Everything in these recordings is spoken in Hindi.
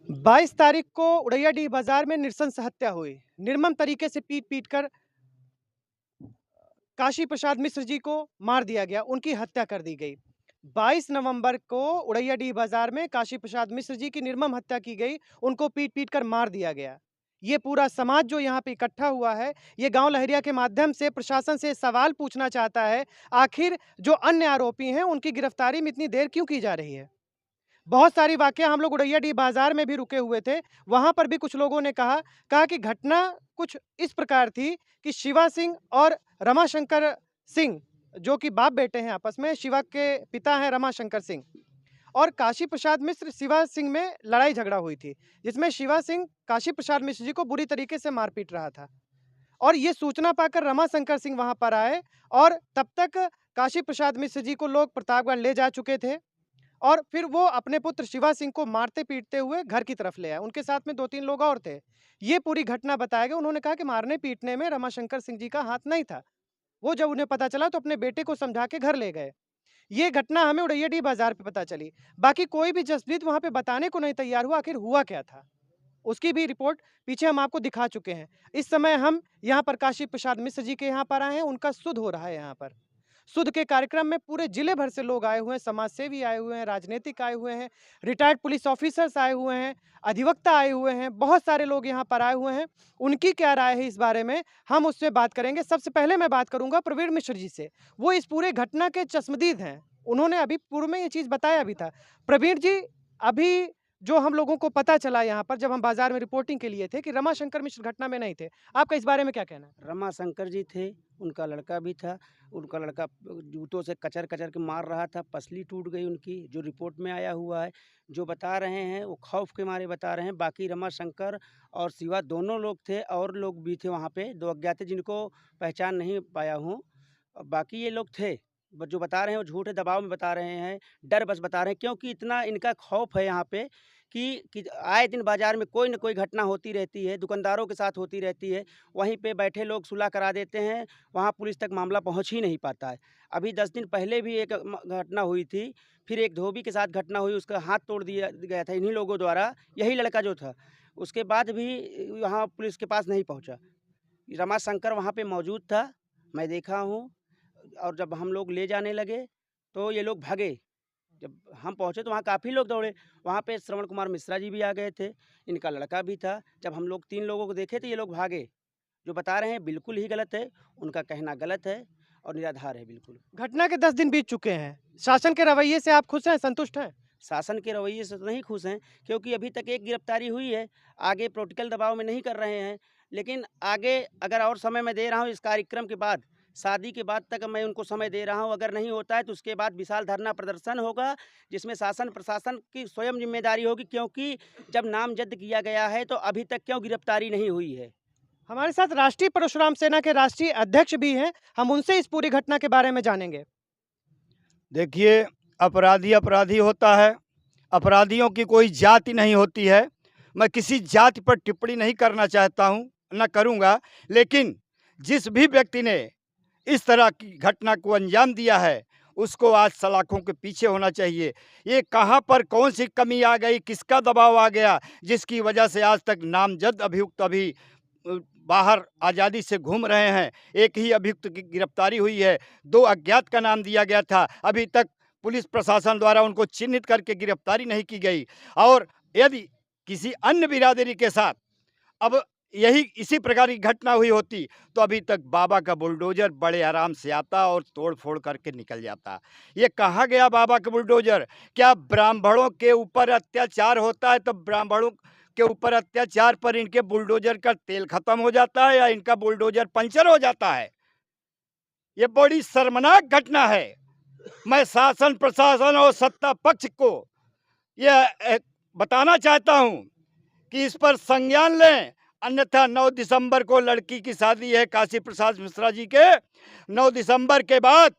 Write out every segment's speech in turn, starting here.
22 तारीख को उड़ैयाडीह बाजार में नृशंस हत्या हुई। निर्मम तरीके से पीट-पीट कर काशी प्रसाद मिश्र जी को मार दिया गया, उनकी हत्या कर दी गई। 22 नवंबर को उड़ैयाडीह बाजार में काशी प्रसाद मिश्र जी की निर्मम हत्या की गई, उनको पीट-पीट कर मार दिया गया। ये पूरा समाज जो यहाँ पे इकट्ठा हुआ है, ये गाँव लहरिया के माध्यम से प्रशासन से सवाल पूछना चाहता है, आखिर जो अन्य आरोपी हैं, उनकी गिरफ्तारी में इतनी देर क्यों की जा रही है? बहुत सारी वाकया हम लोग उड़ैयाडीह बाजार में भी रुके हुए थे। वहाँ पर भी कुछ लोगों ने कहा कि घटना कुछ इस प्रकार थी कि शिवा सिंह और रमाशंकर सिंह, जो कि बाप-बेटे हैं आपस में, शिवा के पिता हैं रमाशंकर सिंह और काशी प्रसाद मिश्र शिवा सिंह में लड़ाई-झगड़ा हुई थी, जिसमें शिवा सिंह काशी प्रसाद मिश्र जी को बुरी तरीके से मार-पीट रहा था। और ये सूचना पाकर रमाशंकर सिंह वहाँ पर आए और तब तक काशी प्रसाद मिश्र जी को लोग प्रतापगढ़ ले जा चुके थे। और फिर वो अपने पुत्र शिवा सिंह को मारते-पीटते हुए घर की तरफ ले आए। उनके साथ में 2-3 लोग और थे। ये पूरी घटना बताया गया। उन्होंने कहा कि मारने-पीटने में रमाशंकर सिंह जी का हाथ नहीं था। वो जब उन्हें पता चला तो अपने बेटे को समझा के घर ले गए। ये घटना हमें उड़ैयाडीह बाजार पे पता चली। बाकी कोई भी जसप्रीत वहाँ पे बताने को नहीं तैयार हुआ आखिर हुआ क्या था? उसकी भी रिपोर्ट पीछे हम आपको दिखा चुके हैं। इस समय हम यहाँ पर काशी प्रसाद मिश्र जी के यहाँ पर आए हैं, उनका सुध हो रहा है यहाँ पर। सुध के कार्यक्रम में पूरे जिले भर से लोग आए हुए हैं, समाजसेवी आए हुए हैं, राजनीतिक आए हुए हैं, रिटायर्ड पुलिस ऑफिसर्स आए हुए हैं, अधिवक्ता आए हुए हैं, बहुत सारे लोग यहाँ पर आए हुए हैं। उनकी क्या राय है इस बारे में, हम उससे बात करेंगे। सबसे पहले मैं बात करूँगा प्रवीण मिश्र जी से। वो इस पूरे घटना के चश्मदीद हैं। उन्होंने अभी पूर्व में ये चीज़ बताया भी था। प्रवीण जी, अभी जो हम लोगों को पता चला यहाँ पर जब हम बाज़ार में रिपोर्टिंग के लिए थे कि रमाशंकर मिश्र घटना में नहीं थे। आपका इस बारे में क्या कहना है? रमाशंकर जी थे, उनका लड़का भी था। उनका लड़का जूतों से कचर-कचर के मार रहा था, पसली टूट गई उनकी, जो रिपोर्ट में आया हुआ है। जो बता रहे हैं, वो खौफ के मारे बता रहे हैं। बाकी रमाशंकर और शिवा दोनों लोग थे और लोग भी थे वहाँ पे, 2 अज्ञात थे जिनको पहचान नहीं पाया हूँ। बाकी ये लोग थे। जो बता रहे हैं वो झूठ है, दबाव में बता रहे हैं, डर बस बता रहे हैं क्योंकि इतना इनका खौफ है यहाँ पे कि आए दिन बाज़ार में कोई न कोई घटना होती रहती है, दुकानदारों के साथ होती रहती है। वहीं पे बैठे लोग सुलह करा देते हैं, वहाँ पुलिस तक मामला पहुँच ही नहीं पाता है। अभी 10 दिन पहले भी एक घटना हुई थी, फिर एक धोबी के साथ घटना हुई, उसका हाथ तोड़ दिया गया था इन्हीं लोगों द्वारा, यही लड़का जो था। उसके बाद भी यहाँ पुलिस के पास नहीं पहुँचा। रमाशंकर वहाँ पे मौजूद था, मैं देखा हूँ और जब हम लोग ले जाने लगे, तो ये लोग भागे। जब हम पहुँचे तो वहाँ काफ़ी लोग दौड़े, वहाँ पे श्रवण कुमार मिश्रा जी भी आ गए थे, इनका लड़का भी था। जब हम लोग 3 लोगों को देखे तो ये लोग भागे। जो बता रहे हैं बिल्कुल ही गलत है, उनका कहना गलत है और निराधार है बिल्कुल। घटना के 10 दिन बीत चुके हैं। शासन के रवैये से आप खुश हैं, संतुष्ट हैं? शासन के रवैये से तो नहीं खुश हैं क्योंकि अभी तक एक गिरफ्तारी हुई है, आगे पॉलिटिकल दबाव में नहीं कर रहे हैं। लेकिन आगे अगर और समय मैं दे रहा हूँ इस कार्यक्रम के बाद, शादी के बाद तक मैं उनको समय दे रहा हूँ, अगर नहीं होता है तो उसके बाद विशाल धरना प्रदर्शन होगा, जिसमें शासन प्रशासन की स्वयं जिम्मेदारी होगी क्योंकि जब नामजद किया गया है तो अभी तक क्यों गिरफ्तारी नहीं हुई है। हमारे साथ राष्ट्रीय परशुराम सेना के राष्ट्रीय अध्यक्ष भी हैं, हम उनसे इस पूरी घटना के बारे में जानेंगे। देखिए, अपराधी अपराधी होता है, अपराधियों की कोई जाति नहीं होती है। मैं किसी जाति पर टिप्पणी नहीं करना चाहता हूँ, न करूँगा, लेकिन जिस भी व्यक्ति ने इस तरह की घटना को अंजाम दिया है, उसको आज सलाखों के पीछे होना चाहिए। ये कहाँ पर कौन सी कमी आ गई, किसका दबाव आ गया, जिसकी वजह से आज तक नामजद अभियुक्त अभी बाहर आज़ादी से घूम रहे हैं। एक ही अभियुक्त की गिरफ्तारी हुई है, 2 अज्ञात का नाम दिया गया था, अभी तक पुलिस प्रशासन द्वारा उनको चिन्हित करके गिरफ्तारी नहीं की गई। और यदि किसी अन्य बिरादरी के साथ अब यही इसी प्रकार की घटना हुई होती तो अभी तक बाबा का बुलडोजर बड़े आराम से आता और तोड़ फोड़ करके निकल जाता। ये कहा गया बाबा का बुलडोजर, क्या ब्राह्मणों के ऊपर अत्याचार होता है तो ब्राह्मणों के ऊपर अत्याचार पर इनके बुलडोजर का तेल खत्म हो जाता है या इनका बुलडोजर पंचर हो जाता है? ये बड़ी शर्मनाक घटना है। मैं शासन प्रशासन और सत्ता पक्ष को यह बताना चाहता हूं कि इस पर संज्ञान लें, अन्यथा 9 दिसंबर को लड़की की शादी है काशी प्रसाद मिश्रा जी के। 9 दिसंबर के बाद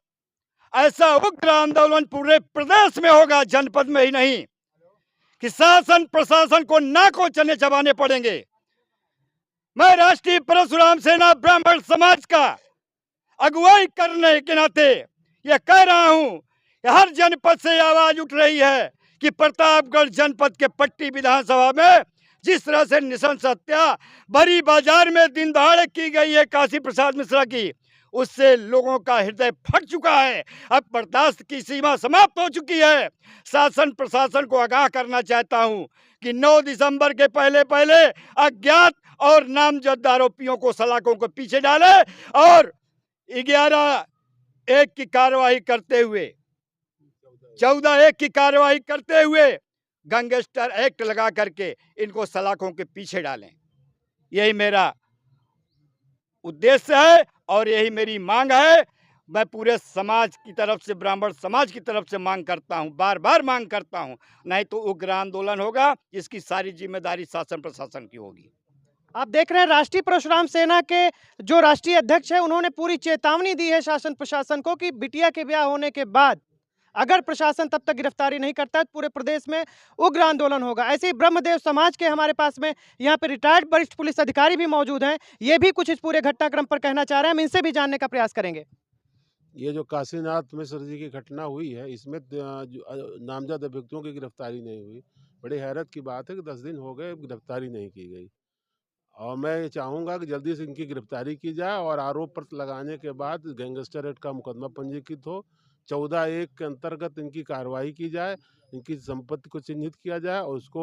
ऐसा उग्र आंदोलन पूरे प्रदेश में होगा, जनपद में ही नहीं, कि शासन प्रशासन को नाकों चने चबाने पड़ेंगे। मैं राष्ट्रीय परशुराम सेना ब्राह्मण समाज का अगुवाई करने के नाते यह कह रहा हूं कि हर जनपद से आवाज उठ रही है कि प्रतापगढ़ जनपद के पट्टी विधानसभा में जिस तरह से नृशंस हत्या भरी बाजार में दिन दहाड़े की गई है काशी प्रसाद मिश्रा की, उससे लोगों का हृदय फट चुका है। अब बर्दाश्त की सीमा समाप्त हो चुकी है। शासन प्रशासन को आगाह करना चाहता हूं कि 9 दिसंबर के पहले पहले अज्ञात और नामजद आरोपियों को सलाखों के पीछे डाले और 11/1 की कार्रवाई करते हुए 14/1 की कार्रवाई करते हुए गैंगस्टर एक्ट लगा करके इनको सलाखों के पीछे डालें। यही मेरा उद्देश्य है और यही मेरी मांग है। मैं पूरे समाज की तरफ से, ब्राह्मण समाज की तरफ से मांग करता हूं, बार बार मांग करता हूं, नहीं तो उग्र आंदोलन होगा, जिसकी सारी जिम्मेदारी शासन प्रशासन की होगी। आप देख रहे हैं राष्ट्रीय परशुराम सेना के जो राष्ट्रीय अध्यक्ष है, उन्होंने पूरी चेतावनी दी है शासन प्रशासन को कि बिटिया के ब्याह होने के बाद अगर प्रशासन तब तक गिरफ्तारी नहीं करता है तो पूरे प्रदेश में उग्र आंदोलन होगा। ऐसे ही ब्रह्मदेव समाज के हमारे पास में यहाँ पे रिटायर्ड वरिष्ठ पुलिस अधिकारी भी मौजूद हैं, ये भी कुछ इस पूरे घटनाक्रम पर कहना चाह रहे हैं, हम इनसे भी जानने का प्रयास करेंगे। ये जो काशीनाथ मिश्र जी की घटना हुई है, इसमें नामजद अभियुक्तों की गिरफ्तारी नहीं हुई। बड़ी हैरत की बात है कि 10 दिन हो गए, गिरफ्तारी नहीं की गई। और मैं ये चाहूँगा कि जल्दी से इनकी गिरफ्तारी की जाए और आरोप पत्र लगाने के बाद गैंगस्टर एक्ट का मुकदमा पंजीकृत हो। 14/1 के अंतर्गत इनकी कार्रवाई की जाए, इनकी संपत्ति को चिन्हित किया जाए और उसको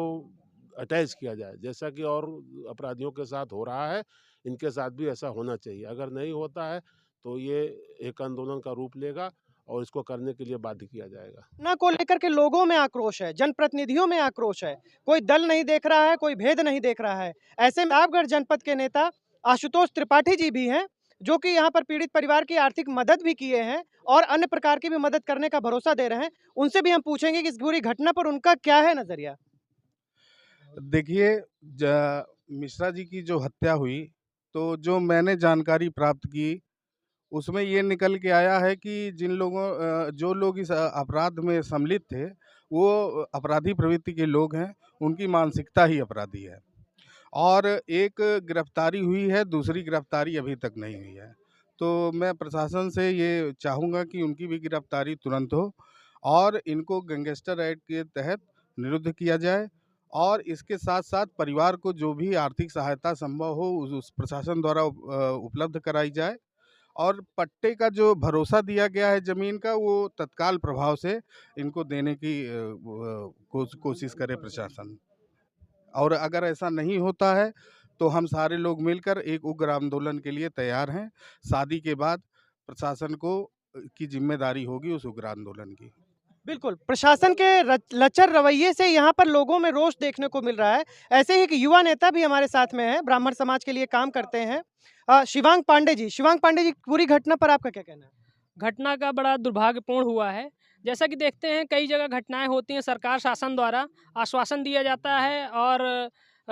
अटैच किया जाए, जैसा कि और अपराधियों के साथ हो रहा है, इनके साथ भी ऐसा होना चाहिए। अगर नहीं होता है तो ये एक आंदोलन का रूप लेगा और इसको करने के लिए बाध्य किया जाएगा। घटना को लेकर के लोगों में आक्रोश है, जनप्रतिनिधियों में आक्रोश है, कोई दल नहीं देख रहा है, कोई भेद नहीं देख रहा है। ऐसे में प्रतापगढ़ जनपद के नेता आशुतोष त्रिपाठी जी भी हैं, जो कि यहाँ पर पीड़ित परिवार की आर्थिक मदद भी किए हैं और अन्य प्रकार की भी मदद करने का भरोसा दे रहे हैं। उनसे भी हम पूछेंगे कि इस पूरी घटना पर उनका क्या है नजरिया। देखिए, मिश्रा जी की जो हत्या हुई, तो जो मैंने जानकारी प्राप्त की उसमें ये निकल के आया है कि जो लोग इस अपराध में सम्मिलित थे, वो अपराधी प्रवृत्ति के लोग हैं, उनकी मानसिकता ही अपराधी है। और एक गिरफ्तारी हुई है, दूसरी गिरफ्तारी अभी तक नहीं हुई है। तो मैं प्रशासन से ये चाहूँगा कि उनकी भी गिरफ्तारी तुरंत हो और इनको गैंगस्टर एक्ट के तहत निरुद्ध किया जाए और इसके साथ-साथ परिवार को जो भी आर्थिक सहायता संभव हो उस प्रशासन द्वारा उपलब्ध कराई जाए और पट्टे का जो भरोसा दिया गया है ज़मीन का, वो तत्काल प्रभाव से इनको देने की कोशिश करे प्रशासन। और अगर ऐसा नहीं होता है तो हम सारे लोग मिलकर एक उग्र आंदोलन के लिए तैयार हैं। शादी के बाद प्रशासन की जिम्मेदारी होगी उस उग्र आंदोलन की। बिल्कुल, प्रशासन के लचर रवैये से यहाँ पर लोगों में रोष देखने को मिल रहा है। ऐसे ही एक युवा नेता भी हमारे साथ में है, ब्राह्मण समाज के लिए काम करते हैं, शिवांग पांडे जी। शिवांग पांडे जी, पूरी घटना पर आपका क्या कहना है? घटना का बड़ा दुर्भाग्यपूर्ण हुआ है। जैसा कि देखते हैं कई जगह घटनाएं होती हैं, सरकार शासन द्वारा आश्वासन दिया जाता है और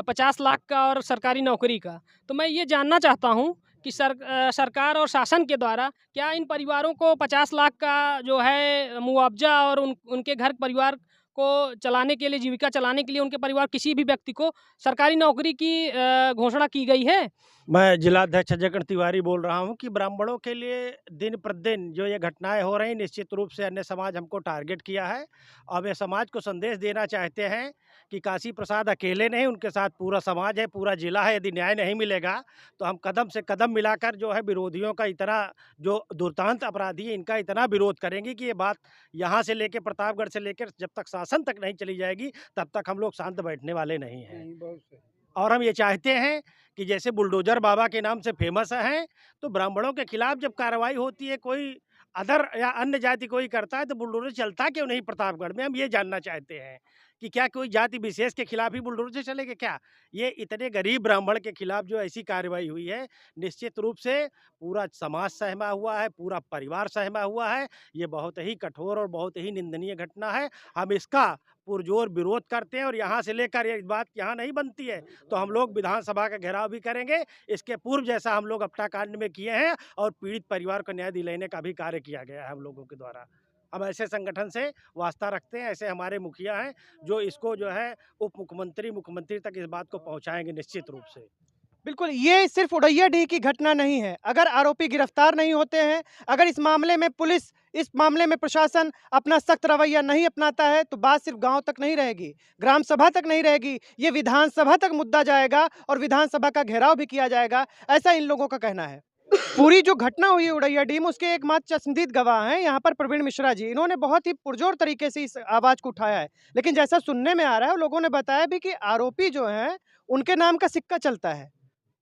50 लाख का और सरकारी नौकरी का। तो मैं ये जानना चाहता हूँ कि सरकार और शासन के द्वारा क्या इन परिवारों को 50 लाख का जो है मुआवजा और उनके घर परिवार को चलाने के लिए, जीविका चलाने के लिए उनके परिवार किसी भी व्यक्ति को सरकारी नौकरी की घोषणा की गई है? मैं जिलाध्यक्ष अजय कर्ण तिवारी बोल रहा हूं कि ब्राह्मणों के लिए दिन प्रतिदिन जो ये घटनाएं हो रही, निश्चित रूप से अन्य समाज हमको टारगेट किया है। अब ये समाज को संदेश देना चाहते हैं कि काशी प्रसाद अकेले नहीं, उनके साथ पूरा समाज है, पूरा जिला है। यदि न्याय नहीं मिलेगा तो हम कदम से कदम मिलाकर जो है विरोधियों का इतना, जो दुर्दांत अपराधी है, इनका इतना विरोध करेंगे कि ये बात यहाँ से लेकर प्रतापगढ़ से लेकर जब तक शासन तक नहीं चली जाएगी तब तक हम लोग शांत बैठने वाले नहीं हैं। और हम ये चाहते हैं कि जैसे बुलडोजर बाबा के नाम से फेमस हैं, तो ब्राह्मणों के खिलाफ जब कार्रवाई होती है, कोई अदर या अन्य जाति कोई करता है, तो बुलडोजर चलता क्यों नहीं प्रतापगढ़ में? हम ये जानना चाहते हैं कि क्या कोई जाति विशेष के खिलाफ ही बुलडोजर चलेगा क्या? ये इतने गरीब ब्राह्मण के खिलाफ जो ऐसी कार्रवाई हुई है, निश्चित रूप से पूरा समाज सहमा हुआ है, पूरा परिवार सहमा हुआ है। ये बहुत ही कठोर और बहुत ही निंदनीय घटना है। हम इसका पुरजोर विरोध करते हैं और यहाँ से लेकर ये बात यहाँ नहीं बनती है तो हम लोग विधानसभा का घेराव भी करेंगे। इसके पूर्व जैसा हम लोग अपना कांड में किए हैं और पीड़ित परिवार को न्याय दिलाने का भी कार्य किया गया है हम लोगों के द्वारा। हम ऐसे संगठन से वास्ता रखते हैं, ऐसे हमारे मुखिया हैं जो इसको जो है उप मुख्यमंत्री, मुख्यमंत्री तक इस बात को पहुँचाएंगे निश्चित रूप से। बिल्कुल, ये सिर्फ उड़ैयाडीह की घटना नहीं है। अगर आरोपी गिरफ्तार नहीं होते हैं, अगर इस मामले में पुलिस, इस मामले में प्रशासन अपना सख्त रवैया नहीं अपनाता है, तो बात सिर्फ गाँव तक नहीं रहेगी, ग्राम सभा तक नहीं रहेगी, ये विधानसभा तक मुद्दा जाएगा और विधानसभा का घेराव भी किया जाएगा, ऐसा इन लोगों का कहना है। पूरी जो घटना हुई है उड़ैयाडीह में, उसके एकमात्र चश्मदीद गवाह हैं यहाँ पर प्रवीण मिश्रा जी। इन्होंने बहुत ही पुरजोर तरीके से इस आवाज़ को उठाया है। लेकिन जैसा सुनने में आ रहा है, लोगों ने बताया भी कि आरोपी जो हैं, उनके नाम का सिक्का चलता है।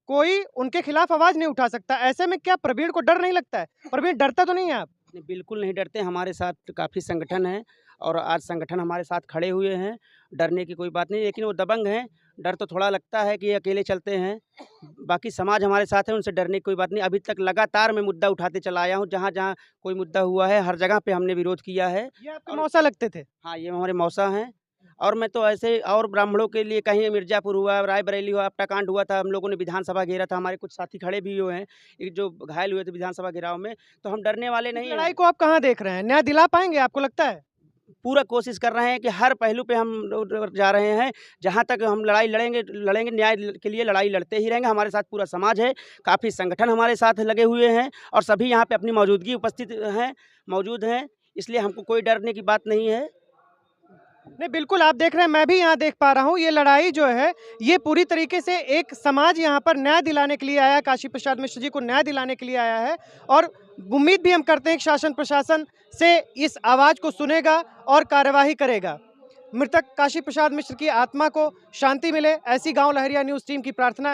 कोई उनके खिलाफ आवाज़ नहीं उठा सकता। ऐसे में क्या प्रवीण को डर नहीं लगता है? प्रवीण, डरता तो नहीं है आप? नहीं, बिल्कुल नहीं डरते। हमारे साथ काफ़ी संगठन हैं और आज संगठन हमारे साथ खड़े हुए हैं। डरने की कोई बात नहीं, लेकिन वो दबंग हैं। डर तो थोड़ा लगता है कि ये अकेले चलते हैं। बाकी समाज हमारे साथ है, उनसे डरने की कोई बात नहीं। अभी तक लगातार मैं मुद्दा उठाते चला आया हूँ। जहाँ-जहाँ कोई मुद्दा हुआ है, हर जगह पे हमने विरोध किया है। ये आपके और मौसा लगते थे? हाँ, ये हमारे मौसा हैं। और मैं तो ऐसे और ब्राह्मणों के लिए, कहीं मिर्ज़ापुर हुआ, रायबरेली हुआ, हत्याकांड हुआ था, हम लोगों ने विधानसभा घेरा था। हमारे कुछ साथी खड़े भी हुए हैं, एक जो घायल हुए थे विधानसभा घेराव में। तो हम डरने वाले इस नहीं हैं। लड़ाई को आप कहाँ देख रहे हैं? न्याय दिला पाएँगे, आपको लगता है? पूरा कोशिश कर रहे हैं कि हर पहलू पे हम लोग जा रहे हैं। जहाँ तक हम लड़ाई लड़ेंगे न्याय के लिए लड़ाई लड़ते ही रहेंगे। हमारे साथ पूरा समाज है, काफ़ी संगठन हमारे साथ लगे हुए हैं और सभी यहाँ पे अपनी मौजूदगी मौजूद हैं। इसलिए हमको कोई डरने की बात नहीं है। नहीं, बिल्कुल आप देख रहे हैं, मैं भी यहाँ देख पा रहा हूँ, ये लड़ाई जो है, ये पूरी तरीके से एक समाज यहाँ पर न्याय दिलाने के लिए आया है, काशी प्रसाद मिश्र जी को न्याय दिलाने के लिए आया है और उम्मीद भी हम करते हैं कि शासन प्रशासन से इस आवाज़ को सुनेगा और कार्यवाही करेगा। मृतक काशी प्रसाद मिश्र की आत्मा को शांति मिले, ऐसी गाँव लहरिया न्यूज़ टीम की प्रार्थना है।